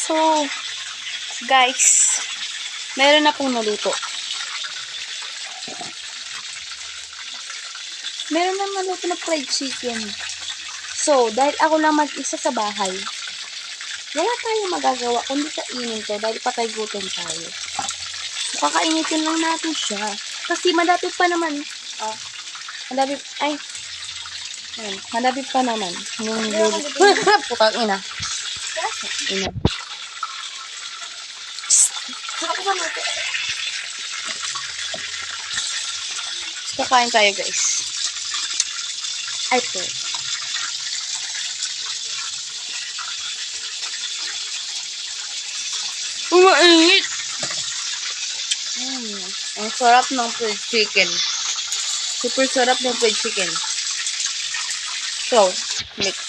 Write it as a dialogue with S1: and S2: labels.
S1: So, guys, meron na pong naluto. Meron na naluto na fried chicken. So, dahil ako lang mag-isa sa bahay, wala tayong magagawa kundi kainin to dahil patay gutom tayo. So, kakainitin lang natin siya. Kasi madapit pa naman. Madapit pa naman. Putang ina. Ina. Kakain tayo, guys. Ay po. Umainit! Ang sarap ng fried chicken. Super sarap ng fried chicken. So, mix.